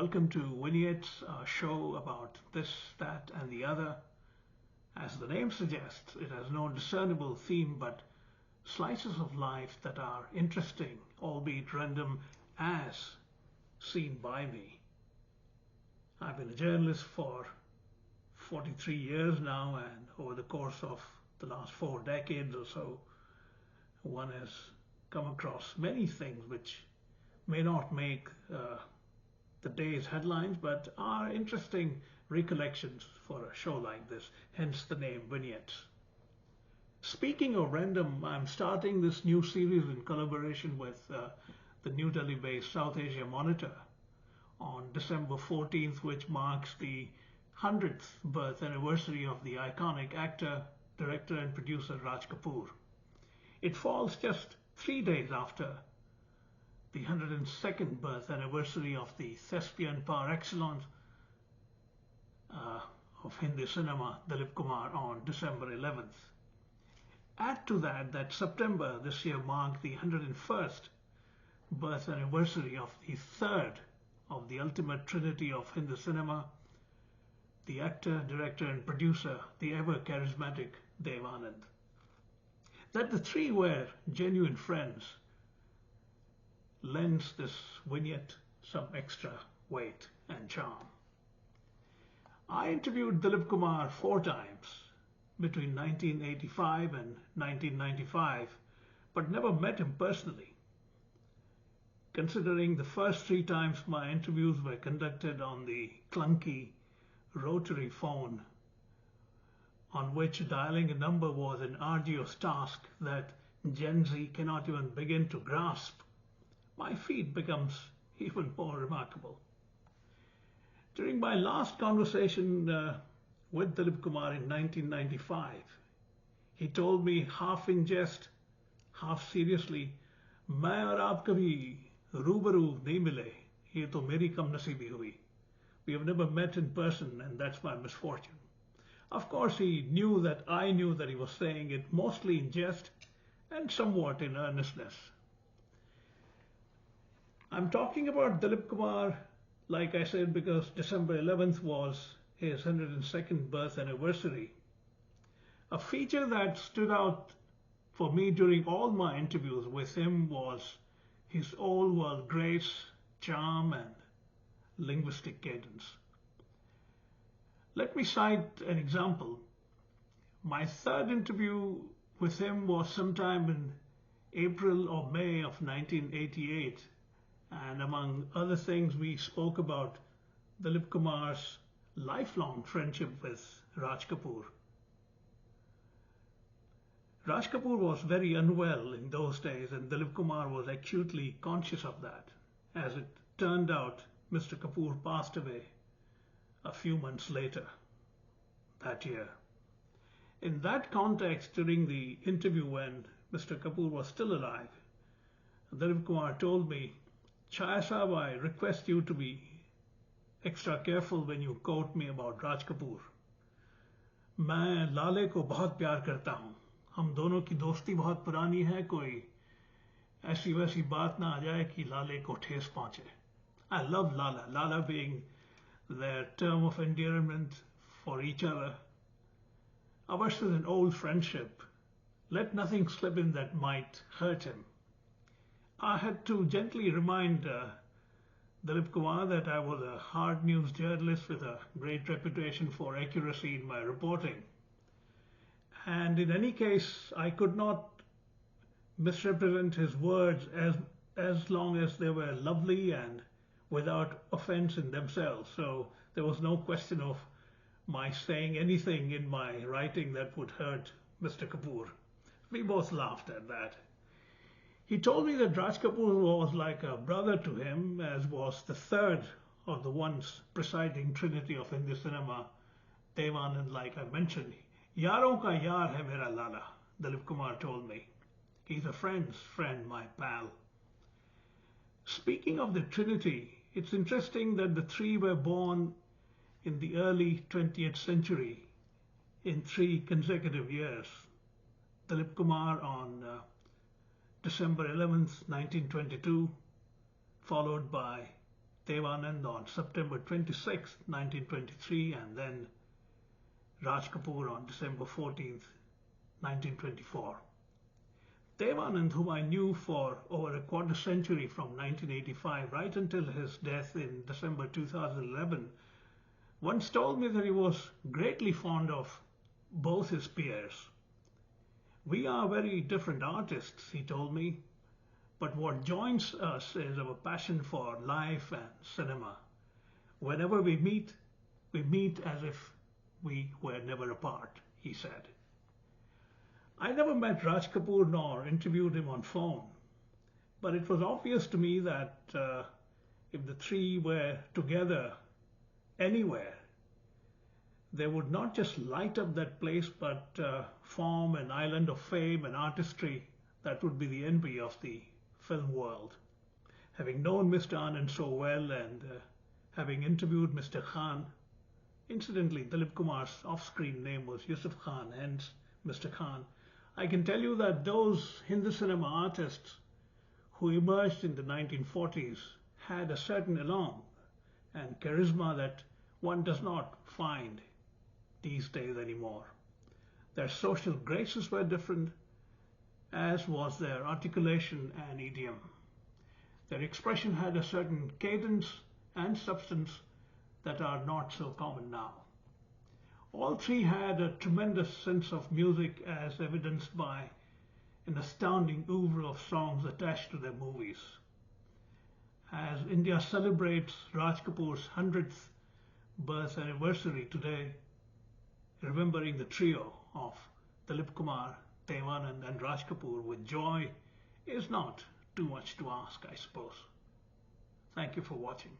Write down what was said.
welcome to Vignettes, a show about this, that, and the other. As the name suggests, it has no discernible theme but slices of life that are interesting, albeit random, as seen by me. I've been a journalist for 43 years now, and over the course of the last 4 decades or so, one has come across many things which may not make the day's headlines, but are interesting recollections for a show like this, hence the name Vignettes. Speaking of random, I'm starting this new series in collaboration with the New Delhi-based South Asia Monitor on December 14th, which marks the 100th birth anniversary of the iconic actor, director and producer Raj Kapoor. It falls just 3 days after the 102nd birth anniversary of the thespian par excellence of Hindi cinema, Dilip Kumar, on December 11th. Add to that September this year marked the 101st birth anniversary of the third of the ultimate trinity of Hindi cinema, the actor, director and producer, the ever charismatic Anand. That the three were genuine friends lends this vignette some extra weight and charm. I interviewed Dilip Kumar 4 times between 1985 and 1995, but never met him personally. Considering the first 3 times my interviews were conducted on the clunky rotary phone, on which dialing a number was an arduous task that Gen Z cannot even begin to grasp, my feat becomes even more remarkable. During my last conversation with Dilip Kumar in 1995, he told me half in jest, half seriously, "मैं और आप कभी रूबरू नहीं मिले, ये तो मेरी कमनसीबी हुई. We have never met in person and that's my misfortune." Of course, he knew that I knew that he was saying it mostly in jest and somewhat in earnestness. I'm talking about Dilip Kumar, like I said, because December 11th was his 102nd birth anniversary. A feature that stood out for me during all my interviews with him was his all-world grace, charm, and linguistic cadence. Let me cite an example. My third interview with him was sometime in April or May of 1988. And among other things, we spoke about Dilip Kumar's lifelong friendship with Raj Kapoor. Raj Kapoor was very unwell in those days, and Dilip Kumar was acutely conscious of that. As it turned out, Mr. Kapoor passed away a few months later that year. In that context, during the interview when Mr. Kapoor was still alive, Dilip Kumar told me, "Chhaya Sahab, I request you to be extra careful when you quote me about Raj Kapoor. मैं लाले को बहुत प्यार करता हूँ. हम दोनों की दोस्ती बहुत पुरानी है. कोई ऐसी वैसी बात ना आ जाए कि लाले को ठेस पहुँचे." I love Lala, Lala being their term of endearment for each other. Ours is an old friendship. Let nothing slip in that might hurt him. I had to gently remind Dilip Kumar that I was a hard news journalist with a great reputation for accuracy in my reporting. And in any case, I could not misrepresent his words as long as they were lovely and without offense in themselves. So there was no question of my saying anything in my writing that would hurt Mr. Kapoor. We both laughed at that. He told me that Raj Kapoor was like a brother to him, as was the third of the once presiding trinity of Hindi cinema, Anand, like I mentioned. "Yaron ka yaar hai mera Lala," Dilip Kumar told me. He's a friend's friend, my pal. Speaking of the trinity, it's interesting that the three were born in the early 20th century in 3 consecutive years. Dilip Kumar on December 11th, 1922, followed by Dev Anand on September 26, 1923, and then Raj Kapoor on December 14, 1924. Dev Anand, whom I knew for over a quarter century from 1985 right until his death in December 2011, once told me that he was greatly fond of both his peers. We are very different artists, he told me, but what joins us is our passion for life and cinema. Whenever we meet as if we were never apart, he said. I never met Raj Kapoor nor interviewed him on phone, but it was obvious to me that if the three were together anywhere, they would not just light up that place, but form an island of fame and artistry that would be the envy of the film world. Having known Mr. Anand so well and having interviewed Mr. Khan, incidentally, Dilip Kumar's off-screen name was Yusuf Khan, hence Mr. Khan, I can tell you that those Hindi cinema artists who emerged in the 1940s had a certain elan and charisma that one does not find these days anymore. Their social graces were different, as was their articulation and idiom. Their expression had a certain cadence and substance that are not so common now. All three had a tremendous sense of music as evidenced by an astounding oeuvre of songs attached to their movies. As India celebrates Raj Kapoor's 100th birth anniversary today, remembering the trio of Dilip Kumar, Dev Anand and Raj Kapoor with joy is not too much to ask, I suppose. Thank you for watching.